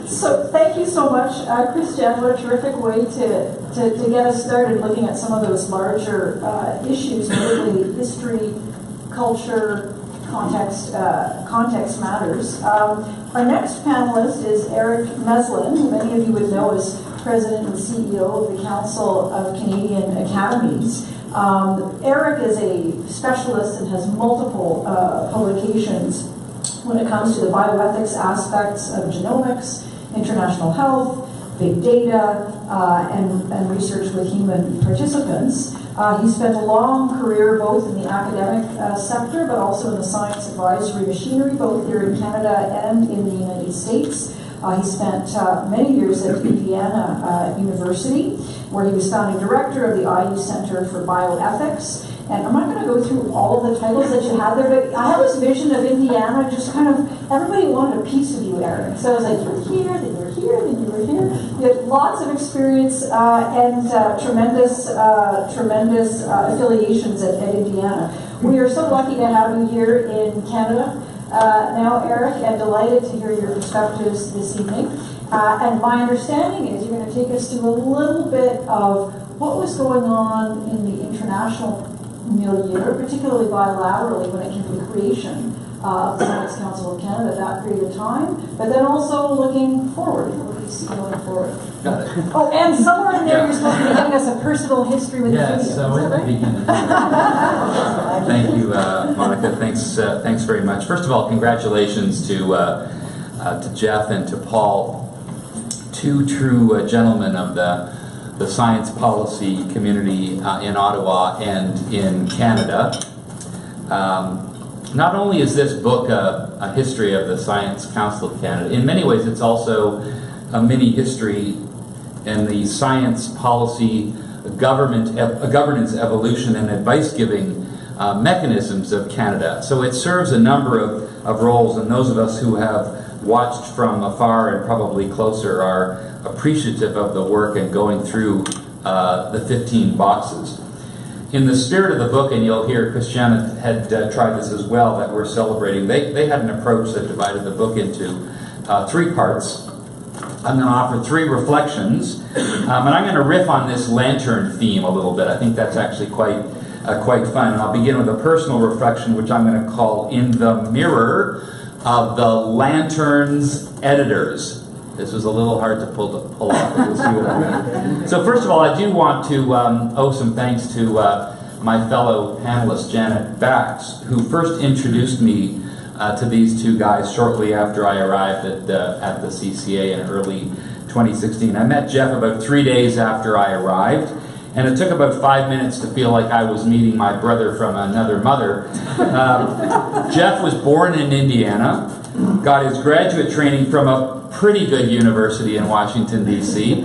So thank you so much, Christian. What a terrific way to get us started looking at some of those larger issues, particularly history, culture, context matters. Our next panelist is Eric Meslin, who many of you would know as President and CEO of the Council of Canadian Academies. Eric is a specialist and has multiple publications when it comes to the bioethics aspects of genomics, international health, big data, and research with human participants. He spent a long career both in the academic sector, but also in the science advisory machinery, both here in Canada and in the United States. He spent many years at Indiana University, where he was founding director of the IU Center for Bioethics. And I'm not going to go through all of the titles that you have there, but I have this vision of Indiana, just kind of, everybody wanted a piece of you, Eric. So I was like, you were here, then you were here, then you were here. You had lots of experience and tremendous affiliations at Indiana. We are so lucky to have you here in Canada now, Eric, and delighted to hear your perspectives this evening. And my understanding is you're going to take us through a little bit of what was going on in the international milieu, particularly bilaterally when it came to the creation of the Science Council of Canada at that period of time, but then also looking forward. What do you see going forward? Got it. Oh, and somewhere in there you're supposed to be giving us a personal history with the video. Yes, so thank you, Monica. Thanks very much. First of all, congratulations to Jeff and to Paul, two true gentlemen of the science policy community in Ottawa and in Canada. Not only is this book a history of the Science Council of Canada, in many ways it's also a mini history in the science policy governance evolution and advice-giving mechanisms of Canada. So it serves a number of roles, and those of us who have watched from afar and probably closer are appreciative of the work and going through the 15 boxes. In the spirit of the book, and you'll hear Christian had tried this as well, that we're celebrating, they had an approach that divided the book into 3 parts. I'm going to offer 3 reflections, and I'm going to riff on this lantern theme a little bit. I think that's actually quite fun. And I'll begin with a personal reflection, which I'm going to call In the Mirror of the Lantern's Editors. This was a little hard to pull off, but we'll see what I mean. So first of all, I do want to owe some thanks to my fellow panelist, Janet Bax, who first introduced me to these 2 guys shortly after I arrived at the CCA in early 2016. I met Jeff about 3 days after I arrived, and it took about 5 minutes to feel like I was meeting my brother from another mother. Jeff was born in Indiana, got his graduate training from a pretty good university in Washington, D.C.,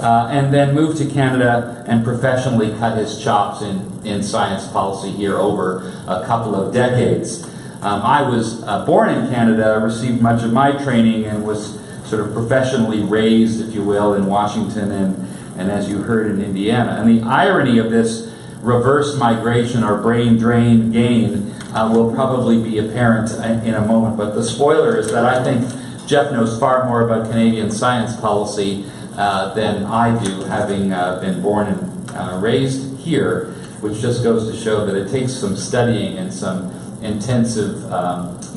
and then moved to Canada and professionally cut his chops in science policy here over a couple of decades. I was born in Canada, received much of my training, and was sort of professionally raised, if you will, in Washington and as you heard, in Indiana. And the irony of this reverse migration or brain drain gain will probably be apparent in a moment. But the spoiler is that I think Jeff knows far more about Canadian science policy than I do, having been born and raised here, which just goes to show that it takes some studying and some intensive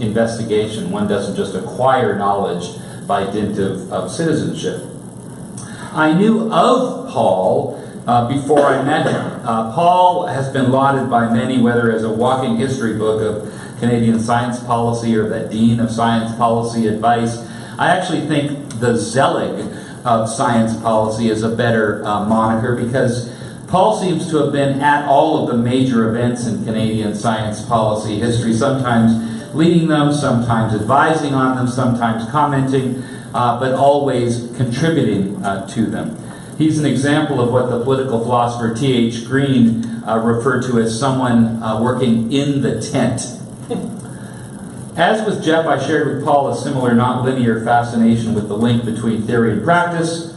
investigation. One doesn't just acquire knowledge by dint of citizenship. I knew of Paul before I met him. Paul has been lauded by many, whether as a walking history book of Canadian science policy or the Dean of Science Policy Advice. I actually think the Zelig of science policy is a better moniker, because Paul seems to have been at all of the major events in Canadian science policy history, sometimes leading them, sometimes advising on them, sometimes commenting, but always contributing to them. He's an example of what the political philosopher T.H. Green referred to as someone working in the tent. As with Jeff, I shared with Paul a similar non-linear fascination with the link between theory and practice,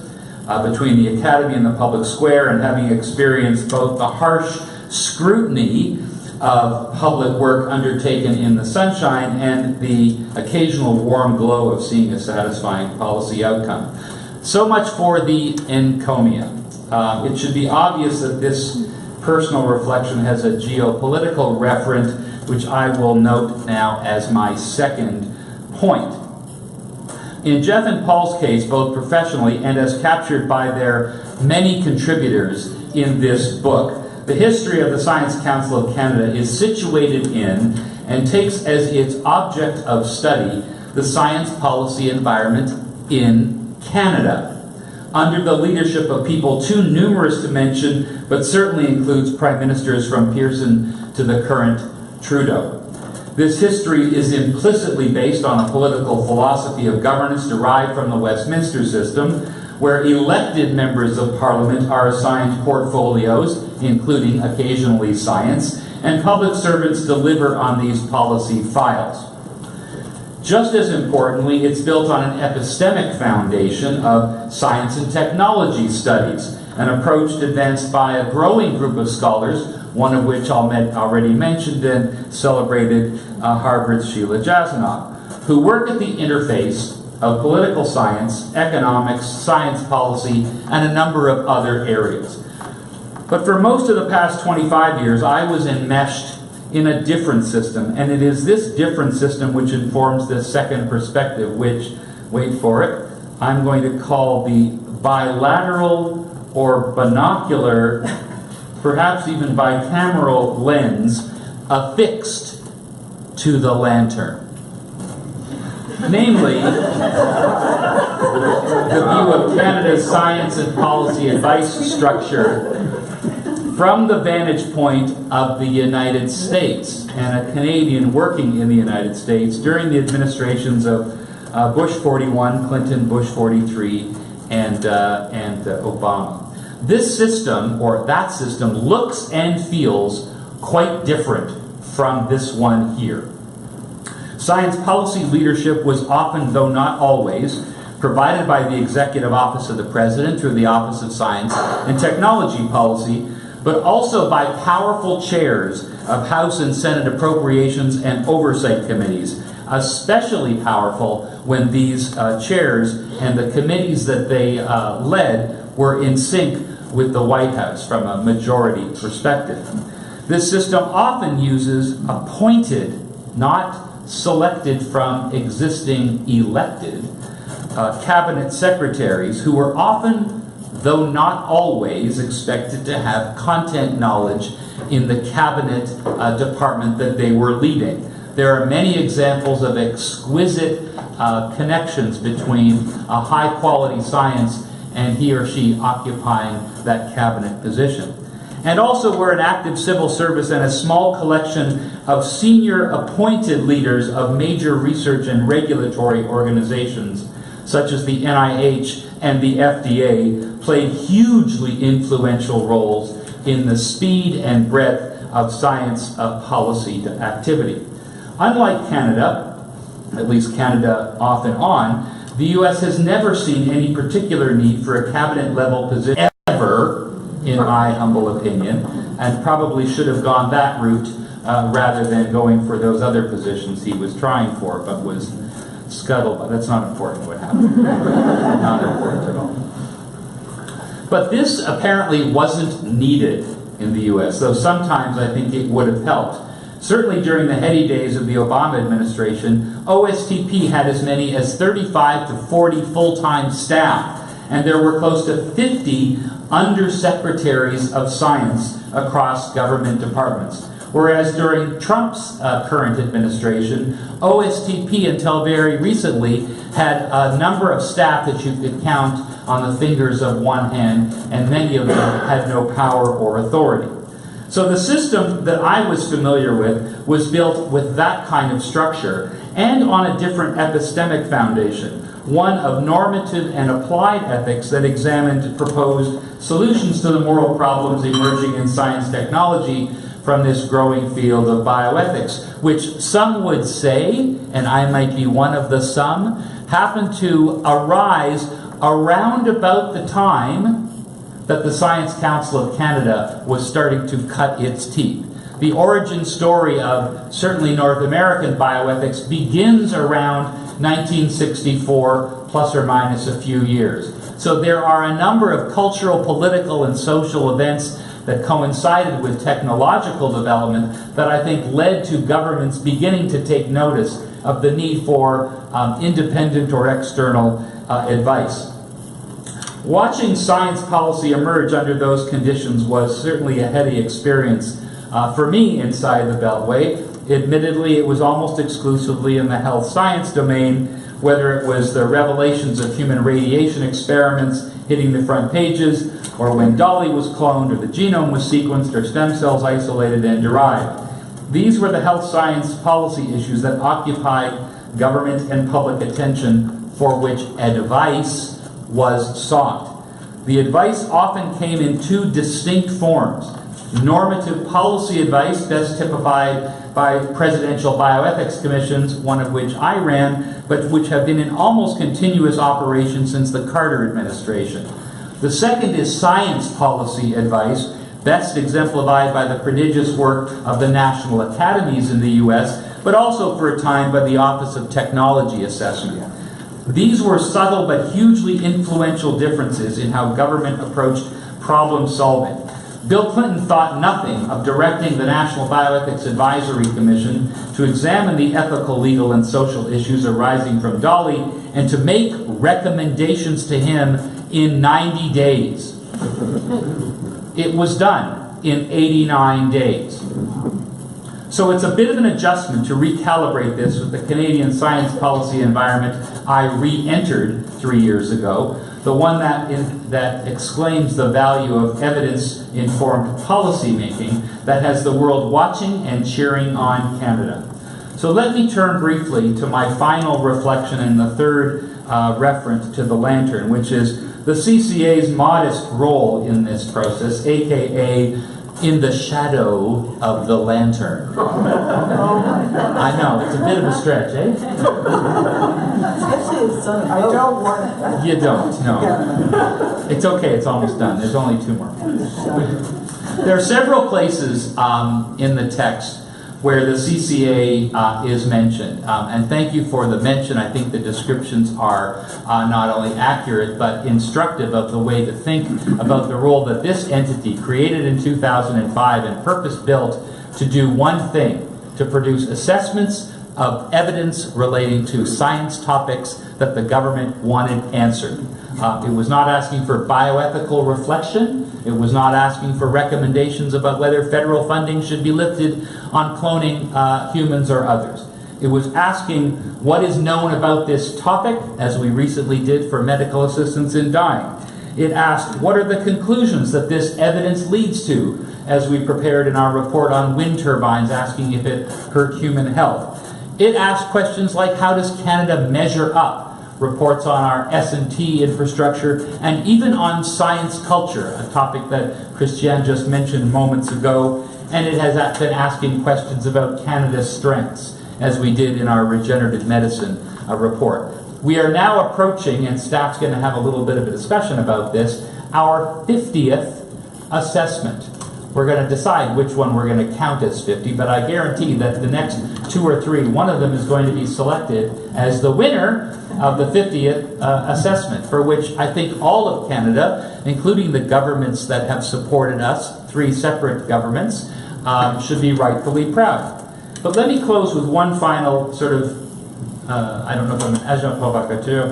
between the academy and the public square, and having experienced both the harsh scrutiny of public work undertaken in the sunshine and the occasional warm glow of seeing a satisfying policy outcome. So much for the encomium. It should be obvious that this personal reflection has a geopolitical referent, which I will note now as my second point. In Jeff and Paul's case, both professionally and as captured by their many contributors in this book, the history of the Science Council of Canada is situated in and takes as its object of study the science policy environment in Canada, under the leadership of people too numerous to mention, but certainly includes prime ministers from Pearson to the current Trudeau. This history is implicitly based on a political philosophy of governance derived from the Westminster system, where elected members of Parliament are assigned portfolios, including occasionally science, and public servants deliver on these policy files. Just as importantly, it's built on an epistemic foundation of science and technology studies, an approach advanced by a growing group of scholars, one of which I already mentioned and celebrated, Harvard's Sheila Jasanoff, who work at the interface of political science, economics, science policy, and a number of other areas. But for most of the past 25 years, I was enmeshed in a different system, and it is this different system which informs this second perspective, which, wait for it, I'm going to call the bilateral or binocular, perhaps even bicameral lens affixed to the lantern. Namely, the view of Canada's science and policy advice structure from the vantage point of the United States and a Canadian working in the United States during the administrations of Bush 41, Clinton, Bush 43, and Obama. This system, or that system, looks and feels quite different from this one here. Science policy leadership was often, though not always, provided by the Executive Office of the President through the Office of Science and Technology Policy, but also by powerful chairs of House and Senate appropriations and oversight committees, especially powerful when these chairs and the committees that they led were in sync with the White House from a majority perspective. This system often uses appointed, not selected from existing elected, cabinet secretaries who were often, though not always, expected to have content knowledge in the cabinet department that they were leading. There are many examples of exquisite connections between a high-quality science and he or she occupying that cabinet position. And also we're an active civil service and a small collection of senior appointed leaders of major research and regulatory organizations, such as the NIH and the FDA, played hugely influential roles in the speed and breadth of science policy to activity. Unlike Canada, at least Canada off and on, the U.S. has never seen any particular need for a cabinet-level position ever, in my humble opinion, and probably should have gone that route rather than going for those other positions he was trying for, but was scuttled. But that's not important what happened. Not important at all. But this apparently wasn't needed in the U.S., though sometimes I think it would have helped. Certainly during the heady days of the Obama administration, OSTP had as many as 35 to 40 full-time staff, and there were close to 50 undersecretaries of science across government departments. Whereas during Trump's current administration, OSTP until very recently had a number of staff that you could count on the fingers of one hand, and many of them had no power or authority. So the system that I was familiar with was built with that kind of structure and on a different epistemic foundation, one of normative and applied ethics that examined proposed solutions to the moral problems emerging in science technology from this growing field of bioethics, which some would say, and I might be one of the some, happened to arise around about the time that the Science Council of Canada was starting to cut its teeth. the origin story of certainly North American bioethics begins around 1964, plus or minus a few years. So there are a number of cultural, political, and social events that coincided with technological development that I think led to governments beginning to take notice of the need for independent or external advice. Watching science policy emerge under those conditions was certainly a heady experience for me inside the Beltway. Admittedly, it was almost exclusively in the health science domain, whether it was the revelations of human radiation experiments hitting the front pages, or when Dolly was cloned, or the genome was sequenced, or stem cells isolated and derived. These were the health science policy issues that occupied government and public attention, for which advice was sought. The advice often came in two distinct forms. Normative policy advice, best typified by presidential bioethics commissions, one of which I ran, but which have been in almost continuous operation since the Carter administration. The second is science policy advice, best exemplified by the prodigious work of the national academies in the US, but also for a time by the Office of Technology Assessment. These were subtle but hugely influential differences in how government approached problem solving. Bill Clinton thought nothing of directing the National Bioethics Advisory Commission to examine the ethical, legal, and social issues arising from Dolly and to make recommendations to him in 90 days. It was done in 89 days. So it's a bit of an adjustment to recalibrate this with the Canadian science policy environment I re-entered 3 years ago, the one that exclaims the value of evidence-informed policy making that has the world watching and cheering on Canada. So let me turn briefly to my final reflection and the third reference to the lantern, which is the CCA's modest role in this process, aka in the shadow of the lantern. I know, it's a bit of a stretch, eh? I don't want it. You don't, no. It's okay, it's almost done. There's only 2 more. There are several places in the text where the CCA is mentioned. And thank you for the mention. I think the descriptions are not only accurate, but instructive of the way to think about the role that this entity, created in 2005 and purpose-built to do one thing, to produce assessments of evidence relating to science topics that the government wanted answered. It was not asking for bioethical reflection. It was not asking for recommendations about whether federal funding should be lifted on cloning humans or others. It was asking what is known about this topic, as we recently did for medical assistance in dying. It asked what are the conclusions that this evidence leads to, as we prepared in our report on wind turbines, asking if it hurt human health. It asked questions like how does Canada measure up, reports on our S&T infrastructure, and even on science culture, a topic that Christiane just mentioned moments ago, and it has been asking questions about Canada's strengths, as we did in our regenerative medicine report. We are now approaching, and staff's going to have a little bit of a discussion about this, our 50th assessment. We're going to decide which one we're going to count as 50, but I guarantee that the next 2 or 3, one of them is going to be selected as the winner of the 50th assessment, for which I think all of Canada, including the governments that have supported us, 3 separate governments, should be rightfully proud. But let me close with one final sort of, I don't know if I'm an agent provocateur,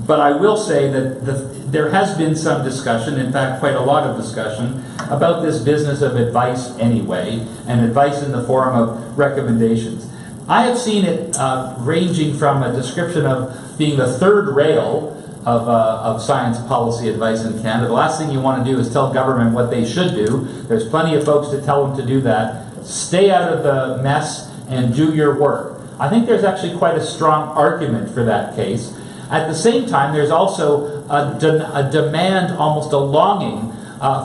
but I will say that there has been some discussion, in fact quite a lot of discussion, about this business of advice anyway, and advice in the form of recommendations. I have seen it ranging from a description of being the third rail of science policy advice in Canada. The last thing you want to do is tell government what they should do. There's plenty of folks to tell them to do that. Stay out of the mess and do your work. I think there's actually quite a strong argument for that case. At the same time, there's also a demand, almost a longing,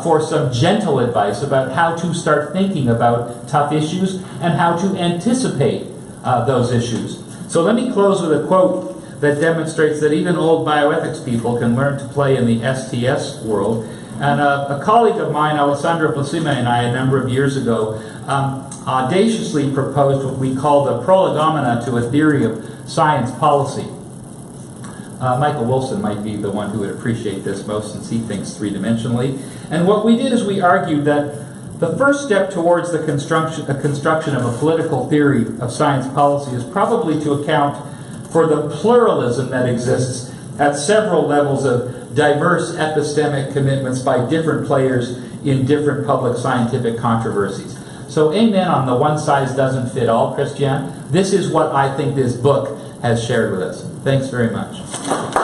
for some gentle advice about how to start thinking about tough issues and how to anticipate those issues. So let me close with a quote that demonstrates that even old bioethics people can learn to play in the STS world. And a colleague of mine, Alessandro Blasime, and I, a number of years ago, audaciously proposed what we call the prolegomena to a theory of science policy. Michael Wilson might be the one who would appreciate this most, since he thinks three-dimensionally. And what we did is we argued that the first step towards the construction of a political theory of science policy is probably to account for the pluralism that exists at several levels of diverse epistemic commitments by different players in different public scientific controversies. So amen on the one size doesn't fit all, Christian. This is what I think this book has shared with us. Thanks very much.